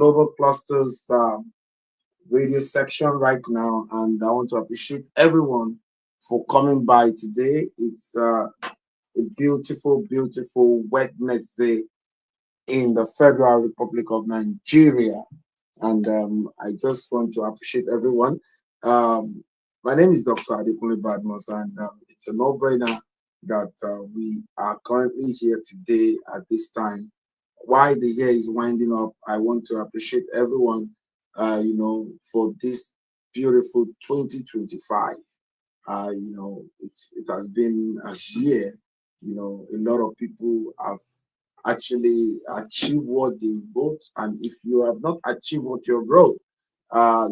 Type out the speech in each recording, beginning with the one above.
Global Clusters radio section right now, and I want to appreciate everyone for coming by today. It's a beautiful, beautiful Wednesday in the Federal Republic of Nigeria, and I just want to appreciate everyone. Um, my name is Dr. Adekunle Badmus, and it's a no-brainer that we are currently here today at this time. While the year is winding up, I want to appreciate everyone, for this beautiful 2025. It has been a year. A lot of people have actually achieved what they wrote, and if you have not achieved what you wrote,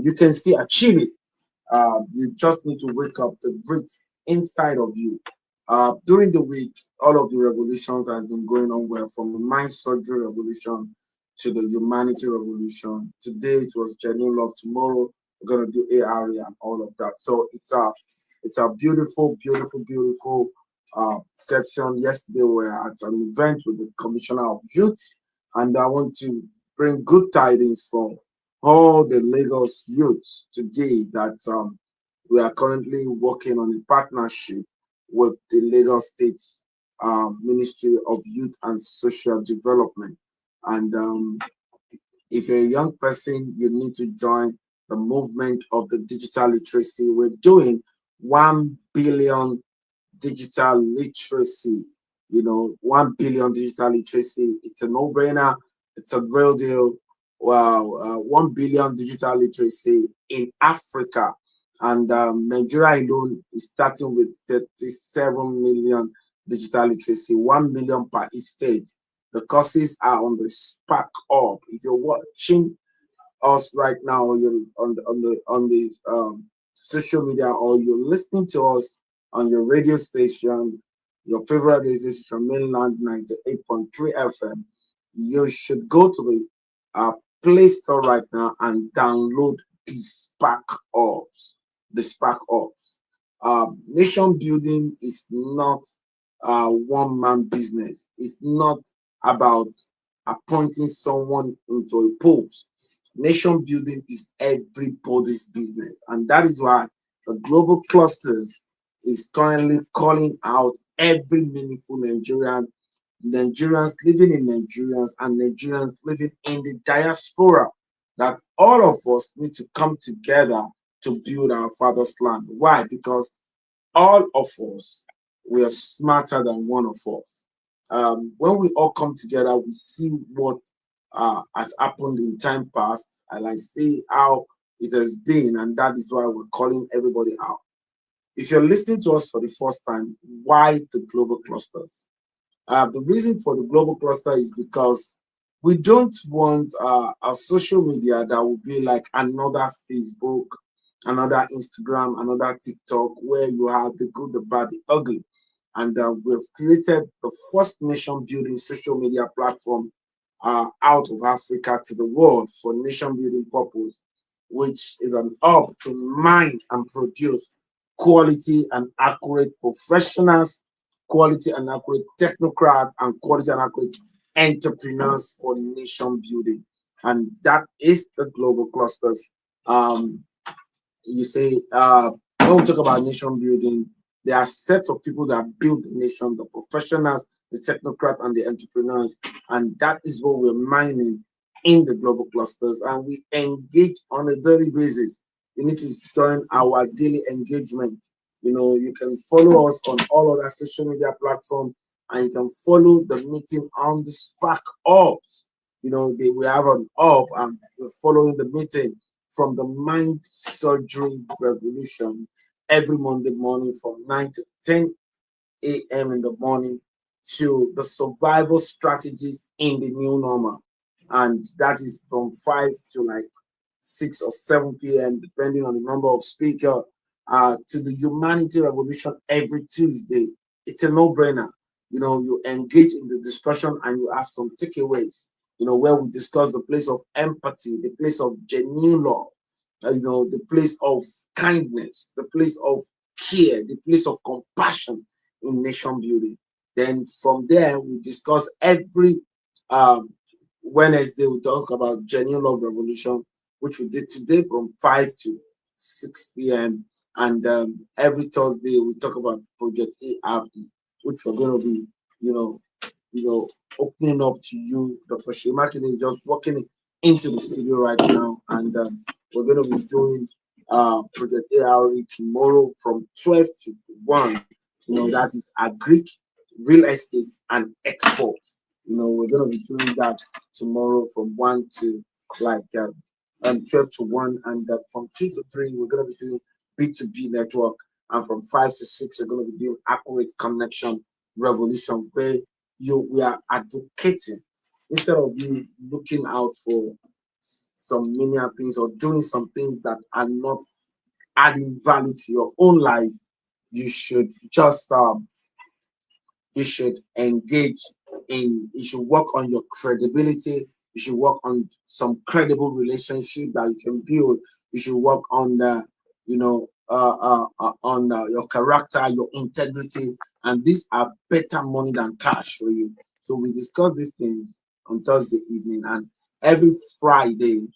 you can still achieve it. You just need to wake up the grit inside of you. During the week, all of the revolutions have been going on well, from the mind surgery revolution to the humanity revolution. Today it was genuine love. Tomorrow we're gonna do ARA and all of that. So it's a beautiful, beautiful, beautiful section. Yesterday we were at an event with the Commissioner of Youth, and I want to bring good tidings for all the Lagos youths today that we are currently working on a partnership with the Lagos State Ministry of Youth and Social Development. And if you're a young person, you need to join the movement of the digital literacy. We're doing 1 billion digital literacy. 1 billion digital literacy. It's a no-brainer. It's a real deal. Wow, 1 billion digital literacy in Africa. And Nigeria alone is starting with 37 million digital literacy, 1 million per each state. The courses are on the Spark Up. If you're watching us right now, or you're on the social media, or you're listening to us on your radio station, your favorite radio station, Mainland 98.3 FM, you should go to the Play Store right now and download the Spark Ops. The Spark Ops. Nation building is not one man business. It's not about appointing someone into a post. Nation building is everybody's business, and that is why the global clusters is currently calling out every meaningful Nigerians living in Nigerians, and Nigerians living in the diaspora, that all of us need to come together to build our father's land. Why? Because all of us, we are smarter than one of us. When we all come together, we see what has happened in time past, and I see how it has been, and that is why we're calling everybody out. If you're listening to us for the first time, why the global clusters? The reason for the global cluster is because we don't want our social media that will be like another Facebook, another Instagram, another TikTok, where you have the good, the bad, the ugly. And we've created the first nation building social media platform out of Africa to the world for nation building purpose, which is an hub to mine and produce quality and accurate professionals, quality and accurate technocrats, and quality and accurate entrepreneurs for nation building. And that is the global clusters. You say, when we talk about nation building, there are sets of people that build the nation, the professionals, the technocrats, and the entrepreneurs. And that is what we're mining in the global clusters. And we engage on a daily basis. You need to join our daily engagement. You can follow us on all other social media platforms, and you can follow the meeting on the Spark Ops. We have an up, and we're following the meeting from the mind surgery revolution every Monday morning from 9 to 10 a.m. in the morning, to the survival strategies in the new normal. And that is from 5 to like 6 or 7 p.m., depending on the number of speakers, to the humanity revolution every Tuesday. It's a no-brainer. You engage in the discussion and you have some takeaways, where we discuss the place of empathy, the place of genuine love, the place of kindness, the place of care, the place of compassion in nation building. Then from there, we discuss every Wednesday, we talk about genuine love revolution, which we did today from 5 to 6 p.m. And every Thursday we talk about Project ARE, which we're going to be, you know, you know, opening up to you. Dr. Shemakine is just walking into the studio right now, and we're going to be doing Project ARE tomorrow from 12 to 1. That is a Greek real estate and exports. We're going to be doing that tomorrow from 1 to like 12 to 1, and from 2 to 3, we're going to be doing B2B network, and from 5 to 6, we're going to be doing accurate connection revolution, where we are advocating instead of you looking out for some menial things or doing some things that are not adding value to your own life. You should just you should engage you should work on your credibility. You should work on some credible relationship that you can build. You should work on the on your character, your integrity, and these are better money than cash for you. So we discuss these things on Thursday evening, and every Friday,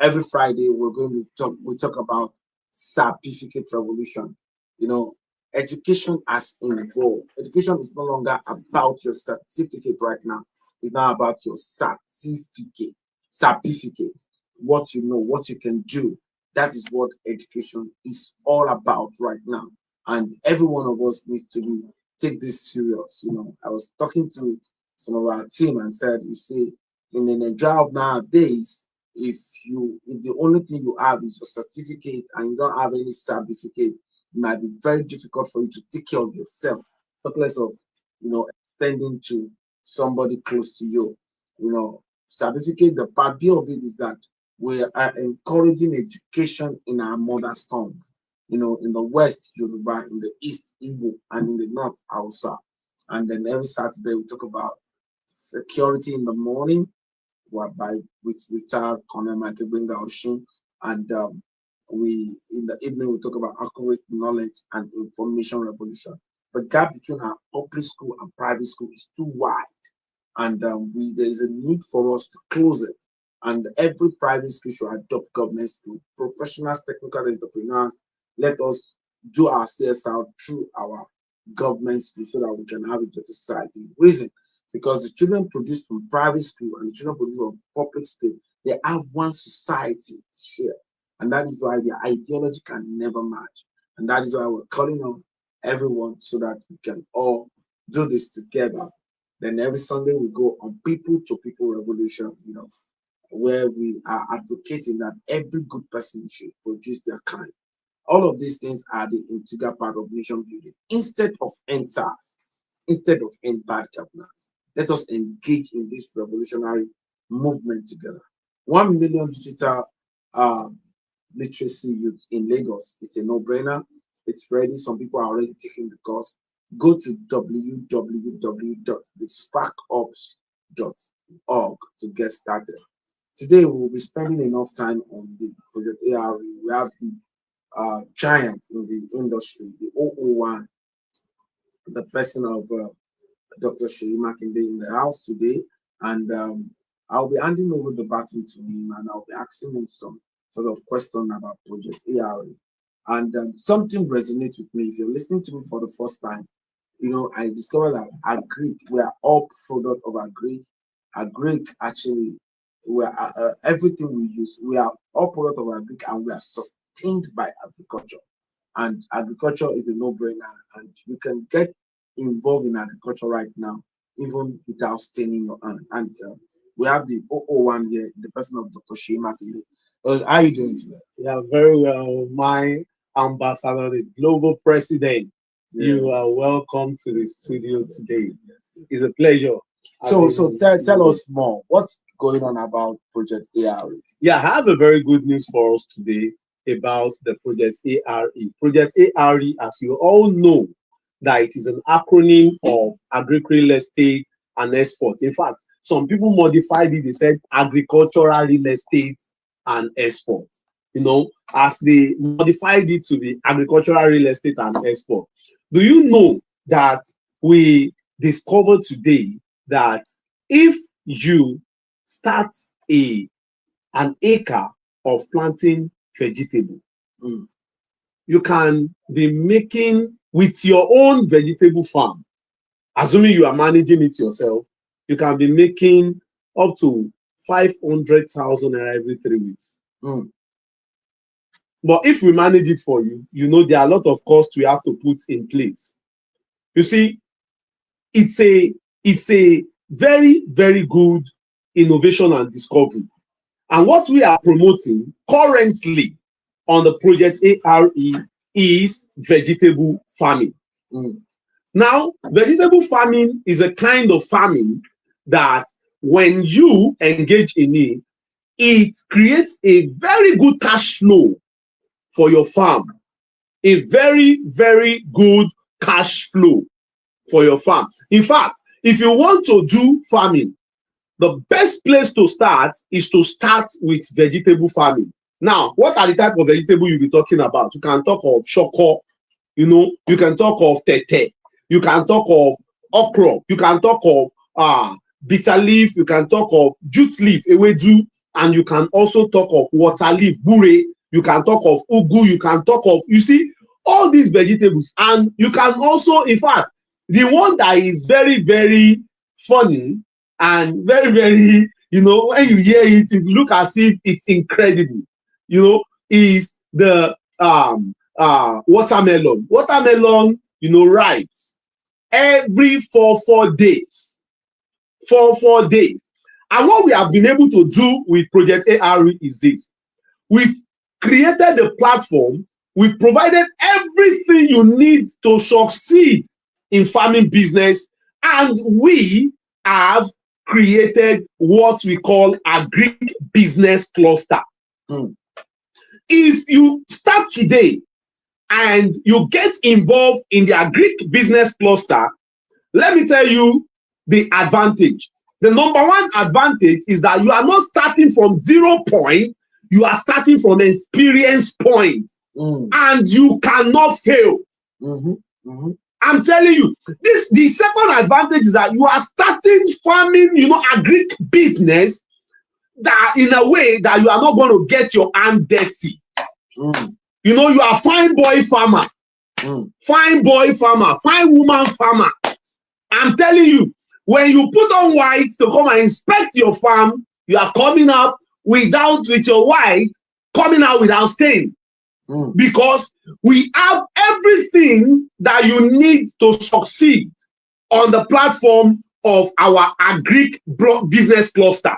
every Friday we're going to talk. We talk about certificate revolution. You know, Education has evolved. Education is no longer about your certificate right now. It's now about your certificate. Certificate. What you know, what you can do. That is what education is all about right now. And every one of us needs to take this serious. I was talking to some of our team and said, you see, in the job nowadays, if the only thing you have is your certificate and you don't have any certificate, it might be very difficult for you to take care of yourself, talk less of extending to somebody close to you. Certificate, the part B of it is that we are encouraging education in our mother's tongue. In the West, Yoruba, in the East, Igbo, and in the North, Hausa. And then every Saturday we talk about security in the morning, by with retired Colonel Michael Benga Oshin, and we in the evening we talk about accurate knowledge and information revolution. The gap between our public school and private school is too wide, and there is a need for us to close it. And every private school should adopt government school. Professionals, technical entrepreneurs, let us do our CSR through our government school so that we can have a better society. Reason, because the children produced from private school and the children produced from public school, they have one society to share. And that is why their ideology can never match. And that is why we're calling on everyone so that we can all do this together. Then every Sunday we go on people to people revolution, where we are advocating that every good person should produce their kind. All of these things are the integral part of nation building. Instead of end SARS, instead of end bad governance, let us engage in this revolutionary movement together. 1 million digital literacy youths in Lagos. It's a no-brainer. It's ready. Some people are already taking the course. Go to www.thesparkups.org to get started. Today, we'll be spending enough time on the Project ARE. We have the giant in the industry, the 001, the person of Dr. Sheyi Makinde in the house today. And I'll be handing over the baton to him, and I'll be asking him some sort of question about Project ARE. And something resonates with me. If you're listening to me for the first time, I discovered that Agric, we are all product of Agric. Agric actually, we are everything we use, we are all product of Agric, and we are sustained by agriculture. And agriculture is a no-brainer, and you can get involved in agriculture right now, even without staining your hand. And we have the 001 here, the person of Dr. Sheyi Makinde. How are you doing today? Yeah, very well. My ambassador, the global president, you are welcome to the studio today. It's a pleasure. So tell us more. What's going on about Project ARE? Yeah, I have a very good news for us today about the Project ARE. Project ARE, as you all know, that it is an acronym of agricultural estate and export. In fact, some people modified it. They said agricultural real estate and export. As they modified it to be agricultural real estate and export. Do you know that we discovered today that if you start an acre of planting vegetable. You can be making with your own vegetable farm, assuming you are managing it yourself, you can be making up to 500,000 every 3 weeks. But if we manage it for you, you know there are a lot of costs we have to put in place. You see, it's a very, very good innovation and discovery. And what we are promoting currently on the project ARE is vegetable farming. Now, vegetable farming is a kind of farming that when you engage in it, it creates a very good cash flow for your farm. A very, very good cash flow for your farm. In fact, if you want to do farming, the best place to start is to start with vegetable farming. Now, what are the type of vegetable you'll be talking about? You can talk of shoko, you can talk of tete, you can talk of okra, you can talk of bitter leaf, you can talk of jute leaf, ewedu, and you can also talk of water leaf, bure, you can talk of ugu, you can talk of, you see, all these vegetables. And you can also, in fact, the one that is very, very funny and very, very, when you hear it, it look as if it's incredible, is the watermelon. Watermelon, ripes every 4 days. 4 days. And what we have been able to do with Project ARE is this. We've created a platform. We provided everything you need to succeed in farming business, and we have created what we call agri business cluster. If you start today and you get involved in the agri business cluster, let me tell you the advantage. The number one advantage is that you are not starting from 0 point, you are starting from experience point. And you cannot fail. I'm telling you, the second advantage is that you are starting farming, agri business, that in a way that you are not going to get your hand dirty. You are a fine boy farmer, fine boy farmer, fine woman farmer. I'm telling you, when you put on white to come and inspect your farm, you are coming up with your white coming out without stain. Because we have everything that you need to succeed on the platform of our agri business cluster.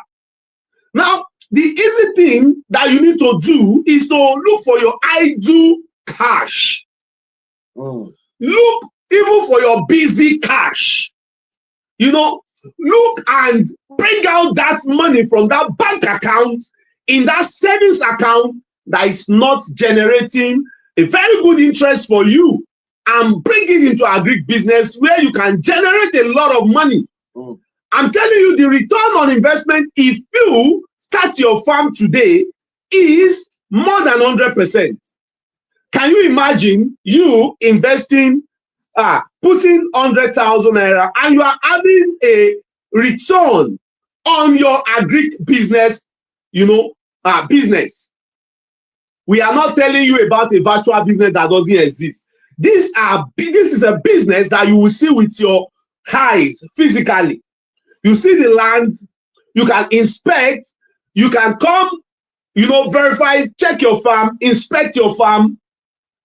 Now, the easy thing that you need to do is to look for your idle cash. Look even for your busy cash. Look and bring out that money from that bank account in that savings account that is not generating a very good interest for you, and bring it into agri business where you can generate a lot of money. I'm telling you, the return on investment, if you start your farm today, is more than 100%. Can you imagine you investing, putting 100,000 naira, and you are having a return on your agri business, business? We are not telling you about a virtual business that doesn't exist. This is a business that you will see with your eyes physically. You see the land, you can inspect, you can come, verify, check your farm, inspect your farm,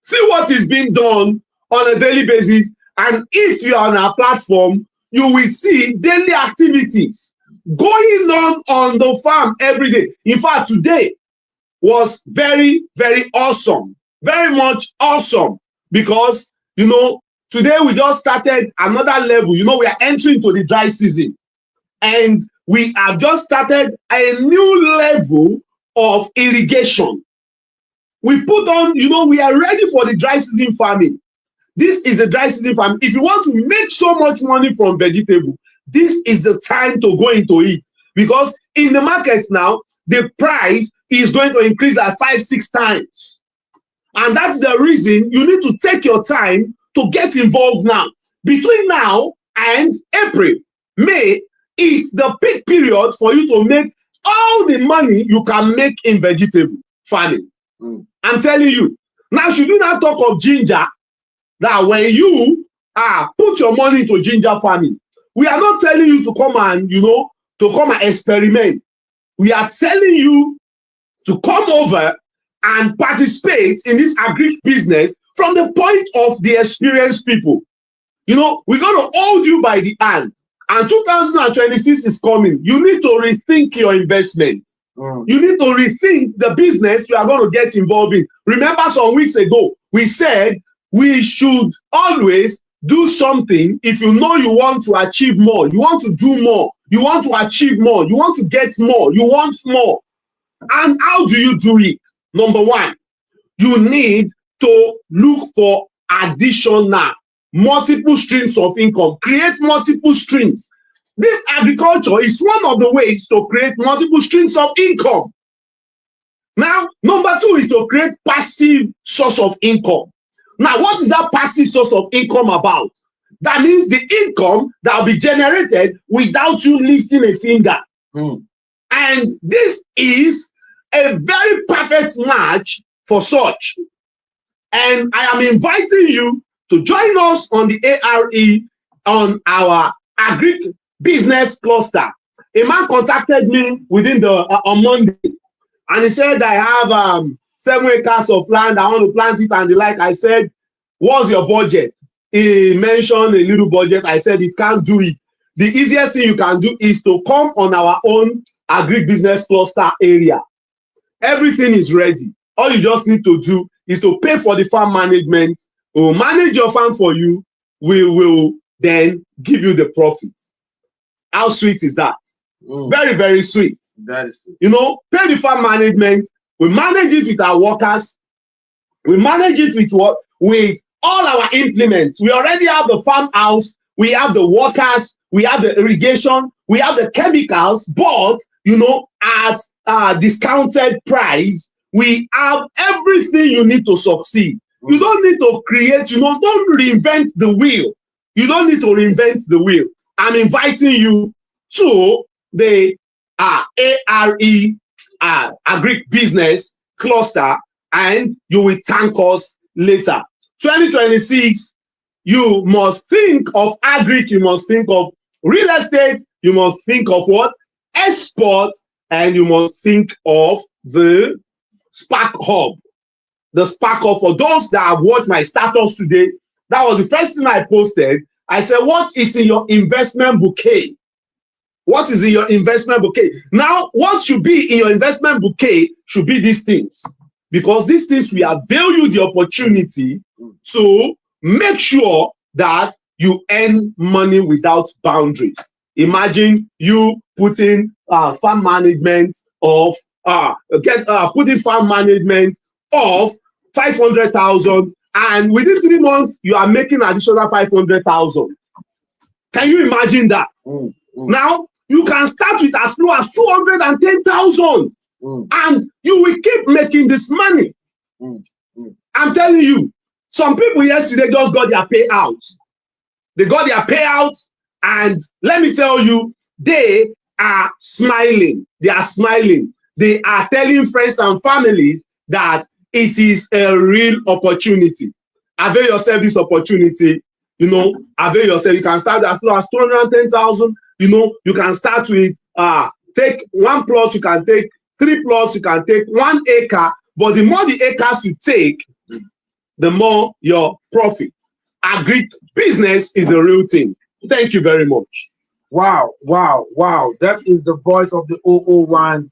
see what is being done on a daily basis. And if you are on our platform, you will see daily activities going on the farm every day. In fact, today was very, very awesome, very much awesome, because today we just started another level. We are entering into the dry season, and we have just started a new level of irrigation. We put on, we are ready for the dry season farming. This is the dry season farming. If you want to make so much money from vegetable, this is the time to go into it, because in the market now, the price is going to increase like 5-6 times. And that's the reason you need to take your time to get involved now. Between now and April, May, it's the peak period for you to make all the money you can make in vegetable farming. I'm telling you. Now, should you not talk of ginger, that when you put your money into ginger farming, we are not telling you to come and, to come and experiment. We are telling you to come over and participate in this agri business from the point of the experienced people. We're going to hold you by the hand. And 2026 is coming. You need to rethink your investment. You need to rethink the business you are going to get involved in. Remember some weeks ago, we said we should always do something if you know you want to achieve more, you want to do more, you want to achieve more, you want to get more, you want more. And how do you do it? Number one, you need to look for additional, multiple streams of income. Create multiple streams. This agriculture is one of the ways to create multiple streams of income. Now, number two is to create passive source of income. Now, what is that passive source of income about? That means the income that will be generated without you lifting a finger. And this is a very perfect match for such. And I am inviting you to join us on the ARE on our agri business cluster. A man contacted me on Monday, and he said, I have 7 acres of land, I want to plant it and the like. I said, what's your budget? He mentioned a little budget. I said, it can't do it. The easiest thing you can do is to come on our own agri business cluster area. Everything is ready. All you just need to do is to pay for the farm management. We will manage your farm for you. We will then give you the profit. How sweet is that? Very, very sweet. That is sweet. Pay the farm management. We manage it with our workers. We manage it with what? With all our implements. We already have the farmhouse. We have the workers. We have the irrigation. We have the chemicals. But, at a discounted price, we have everything you need to succeed. You don't need to create, don't reinvent the wheel. You don't need to reinvent the wheel. I'm inviting you to the ARE Agri Business Cluster, and you will thank us later. 2026, you must think of agri, you must think of real estate, you must think of what? Export, and you must think of the Spark Hub. The Spark Hub, for those that have watched my status today, that was the first thing I posted. I said, what is in your investment bouquet? What is in your investment bouquet? Now, what should be in your investment bouquet should be these things. Because these things will avail you the opportunity to make sure that you earn money without boundaries. Imagine you putting farm management of putting farm management of 500,000, and within 3 months you are making additional 500,000. Can you imagine that? Now you can start with as low as 210,000, and you will keep making this money. I'm telling you, some people yesterday just got their payout. They got their payout, and let me tell you, they are smiling. They are smiling. They are telling friends and families that it is a real opportunity. Avail yourself this opportunity. Avail yourself. You can start as low as 210,000. You can start with take 1 plot. You can take 3 plots. You can take 1 acre. But the more the acres you take, the more your profit. Agri business is a real thing. Thank you very much. Wow. That is the voice of the 001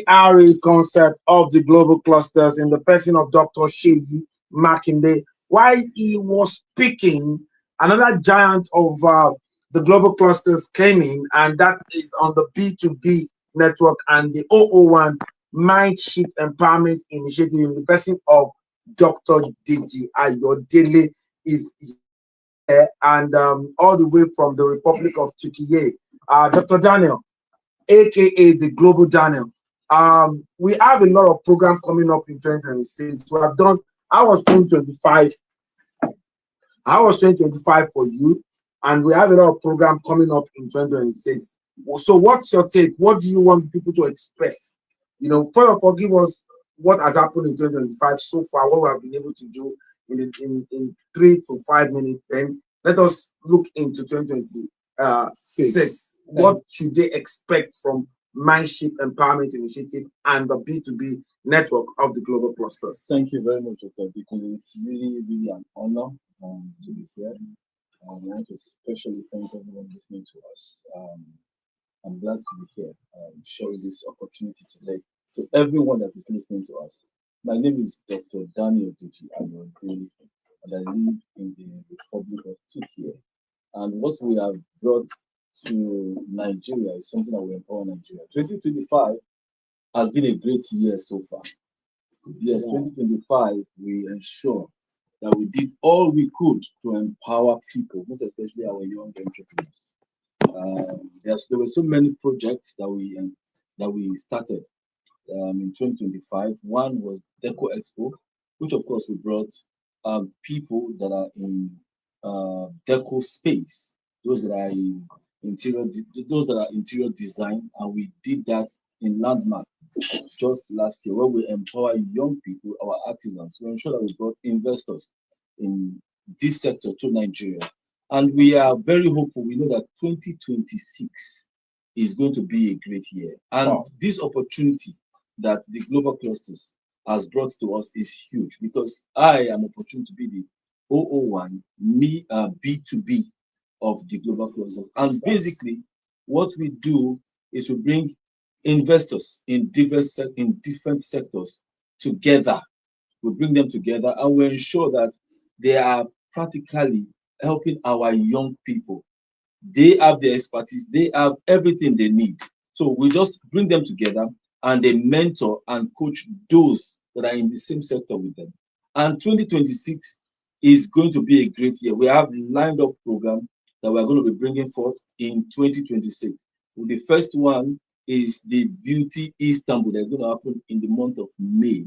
ARE concept of the global clusters in the person of Dr. Seyi Makinde. While he was speaking, another giant of the global clusters came in, and that is on the B2B network and the 001 Mindshift Empowerment Initiative in the person of Dr. Deji Ayodele is there, and all the way from the Republic of Turkey, Dr. Daniel, aka the Global Daniel. We have a lot of program coming up in 2026. We have done, I was 2025 for you, and we have a lot of program coming up in 2026. So what's your take? What do you want people to expect? First of all, give us what has happened in 2025 so far, what we have been able to do in 3 to 5 minutes. Then let us look into 2026. What should they expect from Mindship Empowerment Initiative and the B2B network of the global clusters? Thank you very much, Dr. Dikun. It's really, really an honor to be here. I want to especially thank everyone listening to us. I'm glad to be here, sharing this opportunity today to everyone that is listening to us. My name is Dr. Daniel Diji Ayodele, and I live in the Republic of Turkey. And what we have brought to Nigeria is something that will empower Nigeria. 2025 has been a great year so far. Yes, 2025, we ensure that we did all we could to empower people, most especially our young entrepreneurs. There were so many projects that we started in 2025. One was Deco Expo, which of course we brought people that are in deco space, those that are in interior design, and we did that in Landmark just last year, where we empower young people, our artisans. We ensure that we brought investors in this sector to Nigeria. And we are very hopeful. We know that 2026 is going to be a great year. And this opportunity that the global clusters has brought to us is huge, because I am opportunity to be the 001 B2B of the global clusters. And basically, what we do is we bring investors in different sectors together. We bring them together and we ensure that they are practically helping our young people. They have the expertise, they have everything they need. So we just bring them together and they mentor and coach those that are in the same sector with them. And 2026 is going to be a great year. We have lined up program that we're going to be bringing forth in 2026. The first one is the Beauty Istanbul that's going to happen in the month of May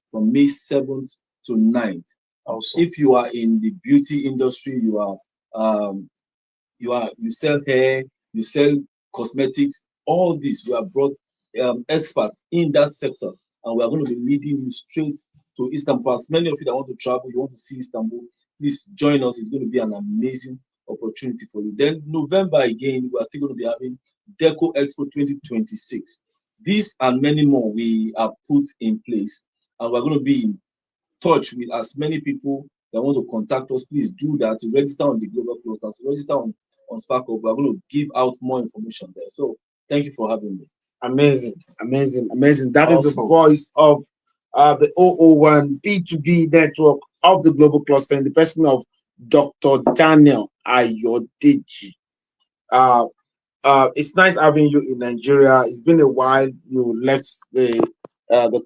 from May 7th to 9th. Also, if you are in the beauty industry, you sell hair, you sell cosmetics, all this, we have brought experts in that sector, and we are going to be leading you straight to Istanbul. For as many of you that want to travel, you want to see Istanbul, please join us. It's going to be an amazing opportunity for you. Then November again, we are still going to be having Deco Expo 2026. These and many more we have put in place, and we're going to be in touch with as many people that want to contact us. Please do that. To register on the global clusters, register on Sparkle. We're going to give out more information there. So thank you for having me. Amazing. That awesome. Is the voice of the 001 B2B network of the global cluster in the person of Dr. Daniel Ayodeji. It's nice having you in Nigeria. It's been a while. You left the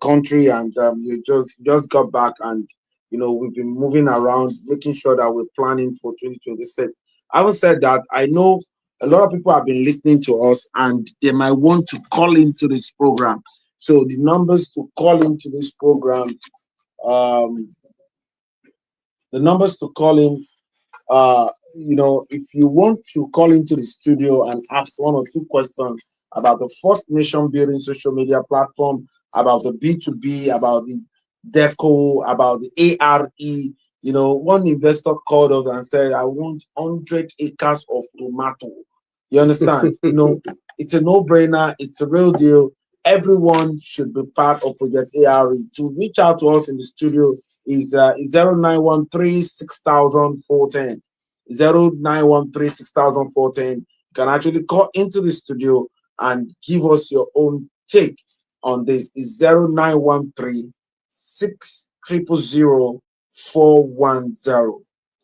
country and you just got back, and we've been moving around, making sure that we're planning for 2026. Having said that, I know a lot of people have been listening to us and they might want to call into this program. So the numbers to call into this program, if you want to call into the studio and ask one or two questions about the First Nation Building social media platform, about the B2B, about the Deco, about the ARE. One investor called us and said, I want 100 acres of tomato. You understand? It's a no-brainer. It's a real deal. Everyone should be part of Project ARE. To reach out to us in the studio is 0913 6410. 0913 6410. You can actually call into the studio and give us your own take on this. Is 0913 600 410.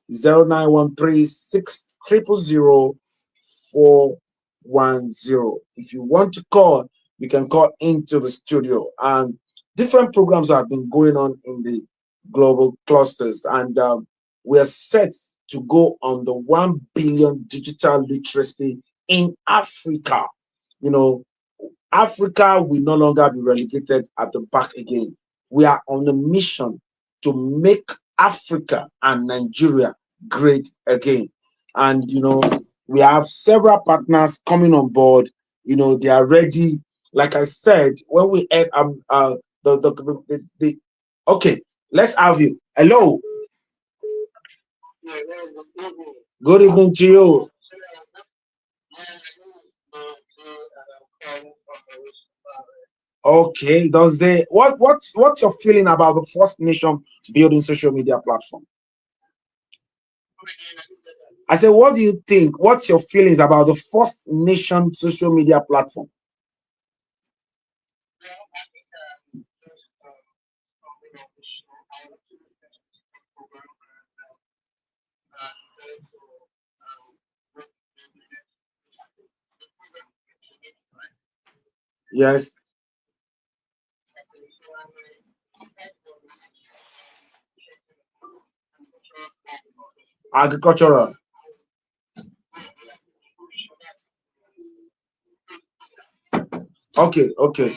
0913 600 410. If you want to call, you can call into the studio. And different programs have been going on in the global clusters, and we are set to go on the 1 billion digital literacy in Africa. Africa will no longer be relegated at the back again. We are on a mission to make Africa and Nigeria great again. And We have several partners coming on board. You know, they are ready. Like I said, when we had the okay, let's have you. Hello, good evening to you. Okay, does they what's your feeling about the First Nation building social media platform? I said, what do you think? What's your feelings about the First Nation social media platform? Yes, agricultural. Okay, okay.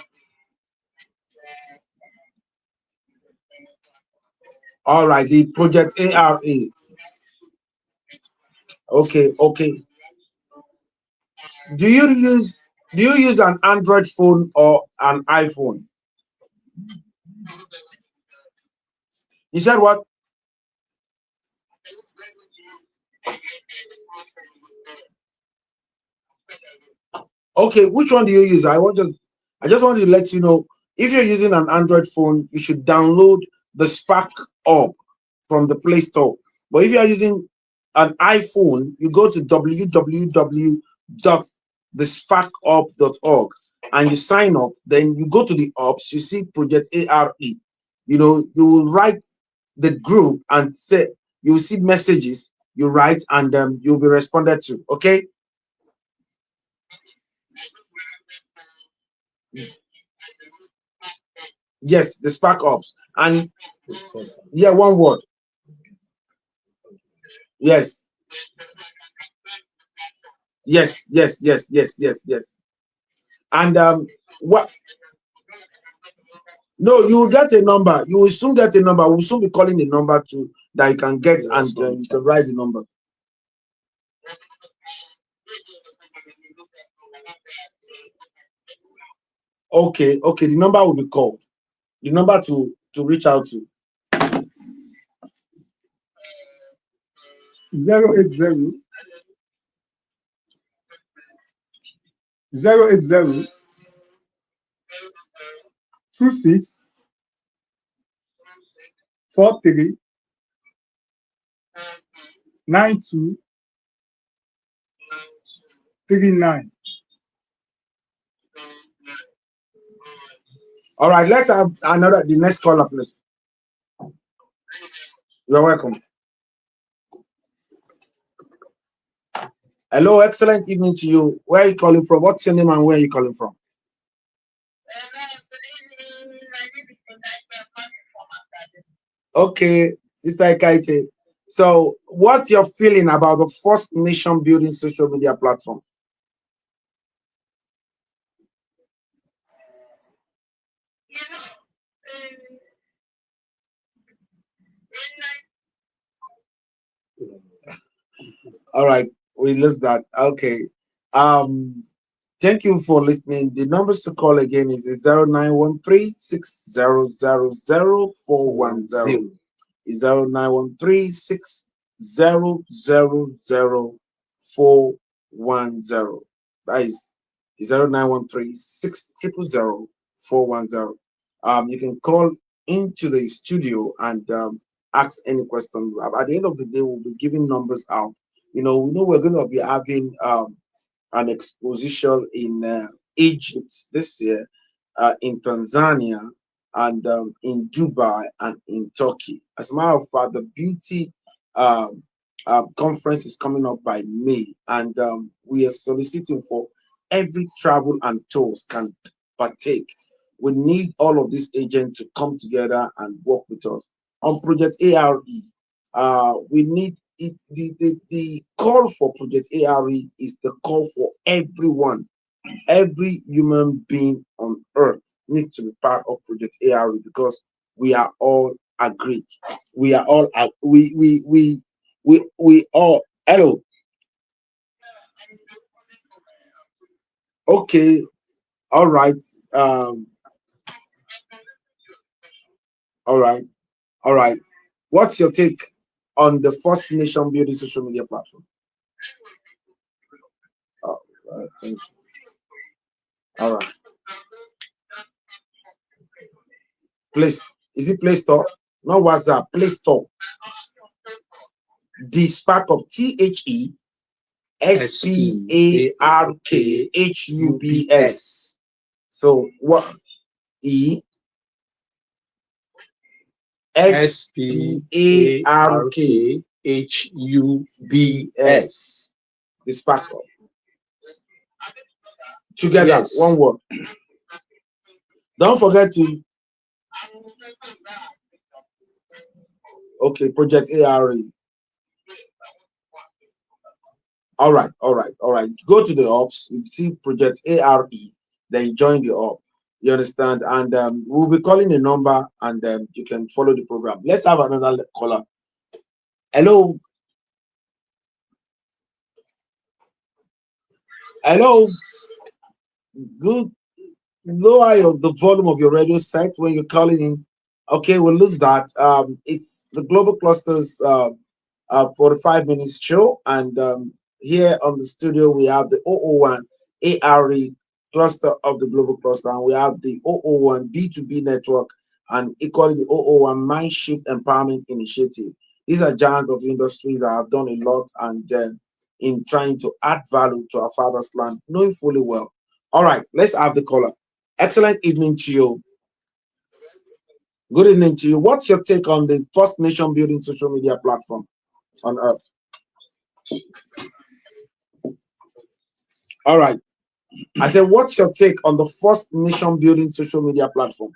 All right, the project ARA. Okay, okay. Do you use an Android phone or an iPhone? You said what? Okay, which one do you use? I just want to let you know, if you're using an Android phone, you should download the Spark app from the Play Store. But if you are using an iPhone, you go to www.thesparkup.org and you sign up. Then you go to the apps, you see Project ARE. You know, you will write the group and say, you will see messages you write, and you'll be responded to. Okay. Yes, the Spark Ops. And yeah, one word. Yes, yes. And what? No, you will get a number. You will soon get a number. We'll soon be calling a number to that you can get, and you can write the number. Okay, okay. The number will be called. The number to reach out to. 080 26 43 92 39. All right, let's have the next caller, please. You're welcome. Hello, excellent evening to you. Where are you calling from? What's your name and where are you calling from? Okay, Sister Ikaite. So, what's your feeling about the First Nation building social media platform? All right, we lose that. Okay. Um, Thank you for listening. The numbers to call again is 0913 is 0913 That is 0913 You can call into the studio and ask any question. At the end of the day, we'll be giving numbers out. You know, we know we're going to be having an exposition in Egypt this year, in Tanzania, and in Dubai and in Turkey. As a matter of fact, the beauty conference is coming up by May, and we are soliciting for every travel and tours can partake. We need all of these agents to come together and work with us on Project ARE. We need it. The call for Project ARE is the call for everyone. Every human being on earth needs to be part of Project ARE because we are all agreed. We are all we all hello. Okay. All right. Um, all right. All right. What's your take on the first nation building social media platform? Oh, thank you. All right. Place. Is it Play Store? No WhatsApp. Play Store. The Spark of THESPARKHUBS. So what? E S P A R K SPARKHUBS. The Spark of. Together, Yes. one word. Don't forget to. Okay, Project ARE. All right, all right, all right. Go to the ops. You see Project ARE. Then join the op. You understand? And we'll be calling a number, and you can follow the program. Let's have another caller. Hello, hello. Good. Lower the volume of your radio set when you're calling in. Okay, we'll lose that. It's the Global Clusters 45 minutes show, and here on the studio we have the 001 ARE cluster of the Global Cluster, and we have the 001 B2B network, and equally the 001 Mindshift Empowerment Initiative. These are giants of industries that have done a lot and in trying to add value to our father's land, knowing fully well. All right, let's have the caller. Excellent evening to you. Good evening to you. What's your take on the first nation building social media platform on earth? All right. I said, what's your take on the first nation building social media platform?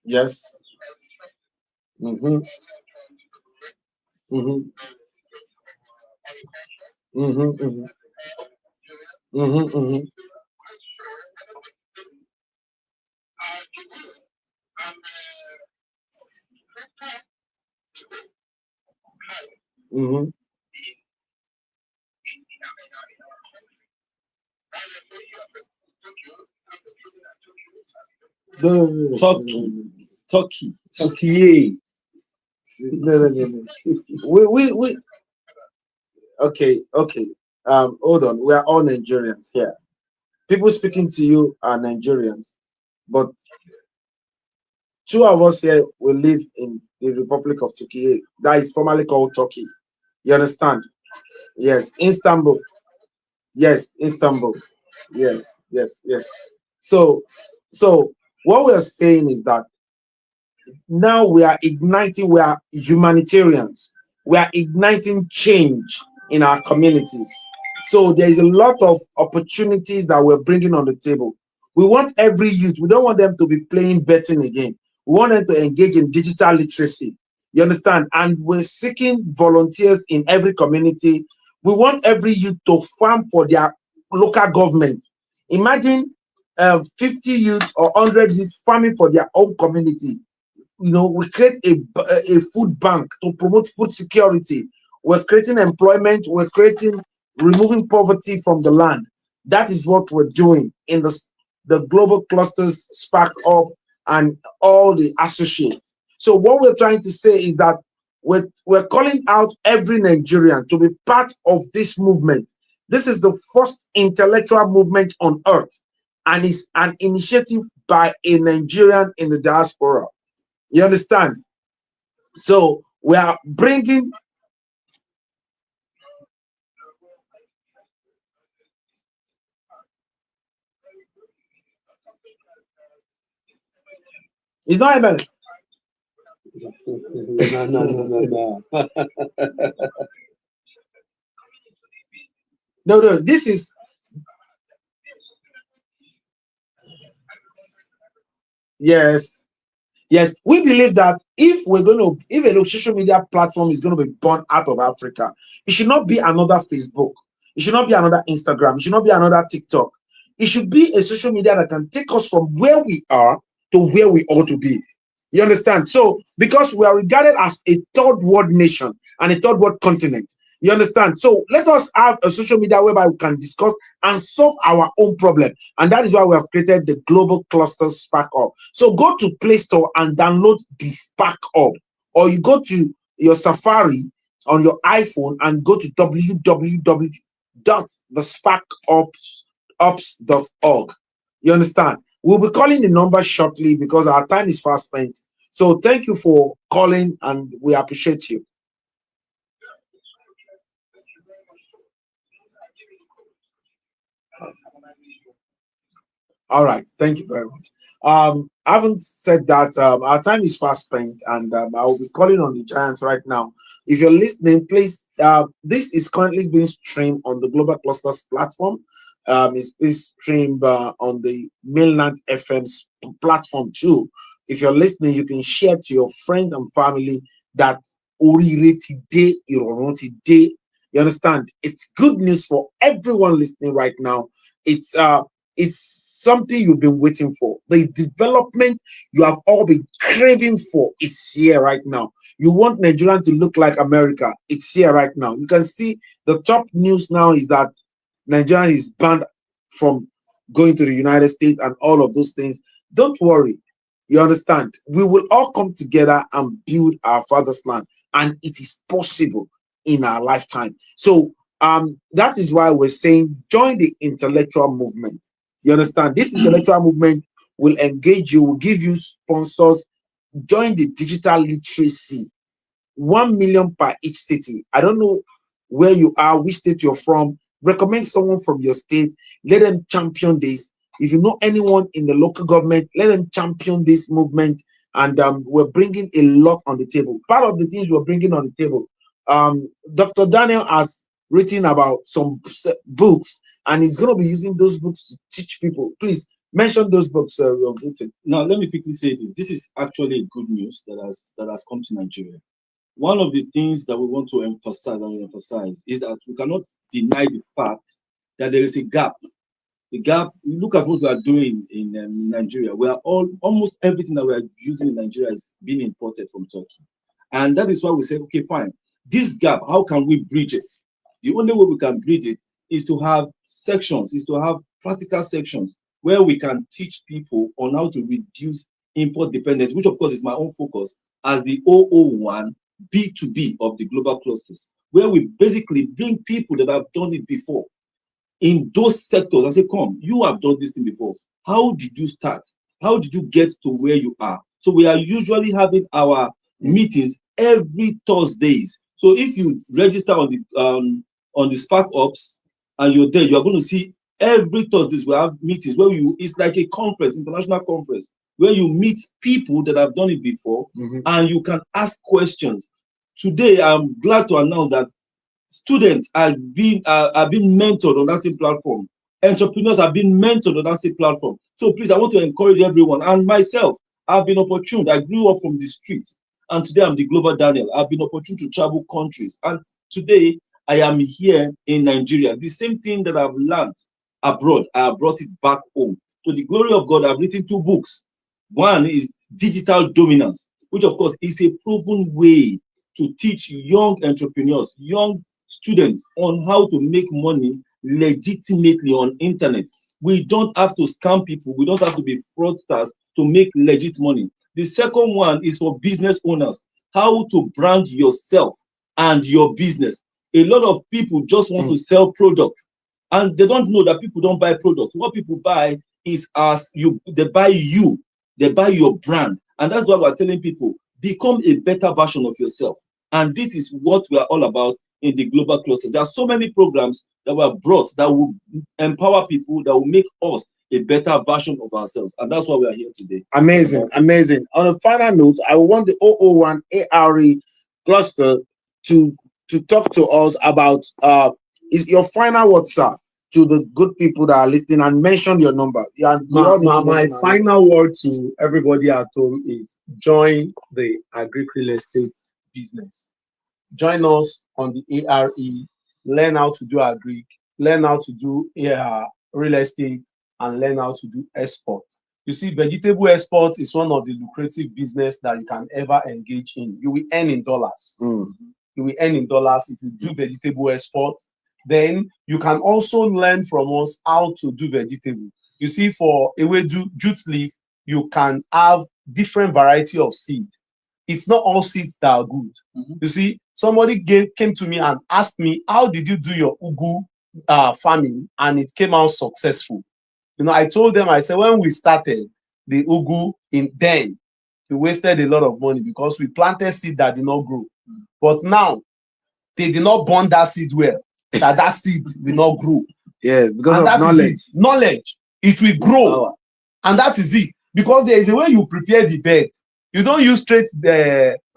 Yes. Mm-hmm. Mm-hmm. Mm-hmm. Mm-hmm. Mm-hmm. Mm-hmm. Mm-hmm. No, no, no, no, Turkey. Turkey. Turkey. no, no, no, no. We okay, okay. Hold on. We are all Nigerians here. People speaking to you are Nigerians, but two of us here will live in the Republic of Turkey, that is formerly called Turkey. You understand? Yes, Istanbul. Yes, Istanbul. Yes, yes, yes. So, so what we are saying is that now we are igniting, we are humanitarians, we are igniting change in our communities. So there is a lot of opportunities that we're bringing on the table. We want every youth, we don't want them to be playing betting again. We want them to engage in digital literacy. You understand? And we're seeking volunteers in every community. We want every youth to farm for their local government. Imagine 50 youths or 100 youths farming for their own community. We create a food bank to promote food security. We're creating employment. We're creating removing poverty from the land. That is what we're doing in the global clusters spark up and all the associates. So what we're trying to say is that we're calling out every Nigerian to be part of this movement. This is the first intellectual movement on earth, and it's an initiative by a Nigerian in the diaspora. You understand? So we are bringing. It's not even. No, no, no, no, no. No, no. This is. Yes. Yes, we believe that if a social media platform is going to be born out of Africa, it should not be another Facebook. It should not be another Instagram. It should not be another TikTok. It should be a social media that can take us from where we are to where we ought to be. You understand? So, because we are regarded as a third world nation and a third world continent, You understand? So let us have a social media whereby we can discuss and solve our own problem. And that is why we have created the Global Cluster Spark Hub. So go to Play Store and download the Spark Hub. Or you go to your Safari on your iPhone and go to www.thesparkups.org. You understand? We'll be calling the number shortly because our time is fast spent. So thank you for calling and we appreciate you. All right, thank you very much. I haven't said that our time is fast spent, and I will be calling on the giants right now. If you're listening, please. This is currently being streamed on the Global Clusters platform. It's being streamed on the Mainland FM's platform too. If you're listening, you can share to your friends and family that Orire today, Irono today. You understand? It's good news for everyone listening right now. It's something you've been waiting for. The development you have all been craving for, it's here right now. You want Nigeria to look like America, it's here right now. You can see the top news now is that Nigeria is banned from going to the United States and all of those things. Don't worry. You understand? We will all come together and build our father's land, and it is possible in our lifetime. So that is why we're saying join the intellectual movement. You understand? This intellectual movement will engage you, will give you sponsors. Join the digital literacy. 1 million per each city. I don't know where you are, which state you're from. Recommend someone from your state. Let them champion this. If you know anyone in the local government, let them champion this movement. And we're bringing a lot on the table. Part of the things we're bringing on the table, Dr. Daniel has written about some books, and he's going to be using those books to teach people. Please mention those books you have written. Now, let me quickly say this. This is actually good news that has come to Nigeria. One of the things that we want to emphasize is that we cannot deny the fact that there is a gap. The gap. Look at what we are doing in Nigeria. We are almost everything that we are using in Nigeria is being imported from Turkey, and that is why we say, okay, fine. This gap, how can we bridge it? The only way we can bridge it is to have sections, is to have practical sections where we can teach people on how to reduce import dependence, which of course is my own focus as the 001 B2B of the global clusters, where we basically bring people that have done it before in those sectors and say, come, you have done this thing before. How did you start? How did you get to where you are? So we are usually having our meetings every Thursdays. So if you register on the Spark Ops and you're there, you are going to see every Thursdays we have meetings where it's like a conference, international conference, where you meet people that have done it before, and you can ask questions. Today, I'm glad to announce that students are being mentored on that same platform. Entrepreneurs are being mentored on that same platform. So please, I want to encourage everyone, and myself, I've been opportune. I grew up from the streets, and today I'm the global Daniel. I've been opportune to travel countries, and today I am here in Nigeria. The same thing that I've learned abroad, I have brought it back home. To the glory of God, I've written 2 books. One is Digital Dominance, which of course is a proven way to teach young entrepreneurs, young students on how to make money legitimately on internet. We don't have to scam people. We don't have to be fraudsters to make legit money. The second one is for business owners, how to brand yourself and your business. A lot of people just want to sell products, and they don't know that people don't buy products. What people buy is they buy you, they buy your brand. And that's why we're telling people, become a better version of yourself. And this is what we are all about in the global clusters. There are so many programs that were brought that will empower people, that will make us a better version of ourselves. And that's why we are here today. Amazing, amazing. On a final note, I want the 001 ARE cluster to talk to us about is your final word, sir, to the good people that are listening, and mention your number. Yeah, my final word to everybody at home is join the agri-real estate business. Join us on the ARE, learn how to do agri, learn how to do real estate, and learn how to do export. You see, vegetable export is one of the lucrative business that you can ever engage in. You will earn in dollars. You you will earn in dollars. If you do vegetable export, then you can also learn from us how to do vegetable. You see, for ewedu, jute leaf, you can have different variety of seed. It's not all seeds that are good. You see, somebody came to me and asked me, how did you do your ugu farming and it came out successful? You know, I told them, I said, when we started the ugu then we wasted a lot of money because we planted seed that did not grow. But now they did not burn that seed well, that seed will not grow. Yes, because and of knowledge. Knowledge, it will grow. And that is it. Because there is a way you prepare the bed. You don't use straight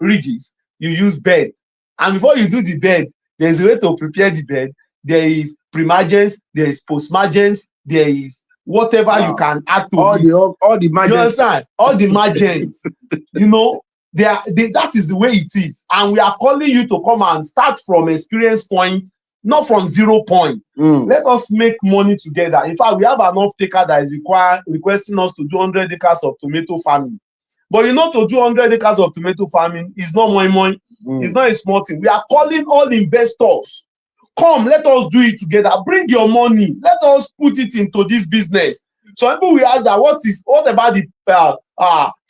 ridges, you use bed. And before you do the bed, there is a way to prepare the bed. There is pre-margins, there is post-margins, there is whatever you can add to all it. The margins. You understand? All the margins. You know, that is the way it is. And we are calling you to come and start from experience point, not from 0 point. Let us make money together. In fact, we have an off-taker that is requesting us to do 100 acres of tomato farming. But you know, to do 100 acres of tomato farming is not money. It's not a small thing. We are calling all investors. Come, let us do it together. Bring your money. Let us put it into this business. So people will ask that what about the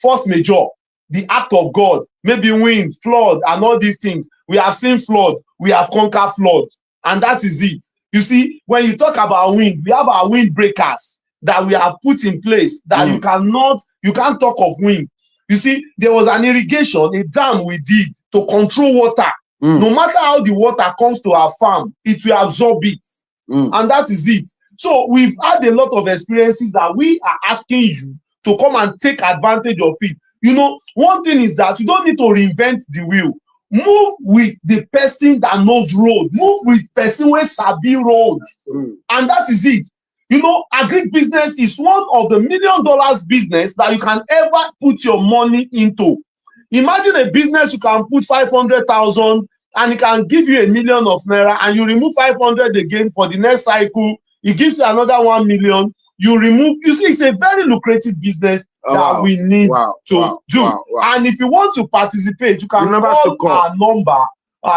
force majeure, the act of God, maybe wind, flood, and all these things. We have seen flood, we have conquered flood, and that is it. You see, when you talk about wind, we have our wind breakers that we have put in place that you can't talk of wind. You see, there was an irrigation, a dam we did to control water. No matter how the water comes to our farm, it will absorb it. And that is it. So we've had a lot of experiences that we are asking you to come and take advantage of it. You know, one thing is that you don't need to reinvent the wheel. Move with the person that knows road. Move with person wey sabi roads. And that is it. You know, agribusiness is one of the $1 million business that you can ever put your money into. Imagine a business you can put 500,000 and it can give you $1 million of naira, and you remove 500 again for the next cycle. It gives you another 1 million. You remove. You see, it's a very lucrative business that we need to do. And if you want to participate, you can call our number.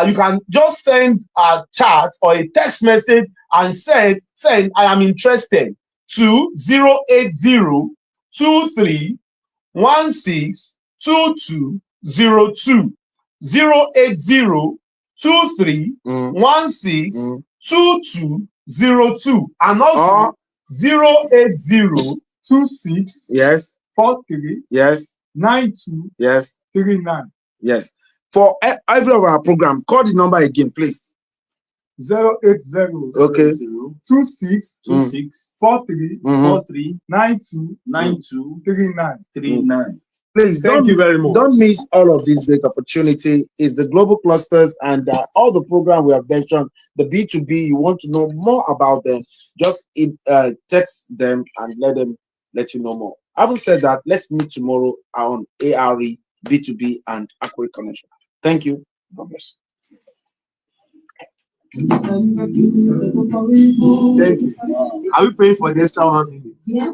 You can just send a chat or a text message and send I am interested to 080 23 16 2202. 080 23 16 2202. And also 080 26 43 92 39. Yes. For every of our program, call the number again, please. 080 26 43 92 39. Please, thank you very much. Don't miss all of this great opportunity. It's the global clusters and all the program we have mentioned. The B2B, you want to know more about them, just text them and let you know more. Having said that, let's meet tomorrow on ARE, B2B, and Accurate Connection. Thank you. God bless. Thank you. Are we paying for the extra 1 minute? Yeah.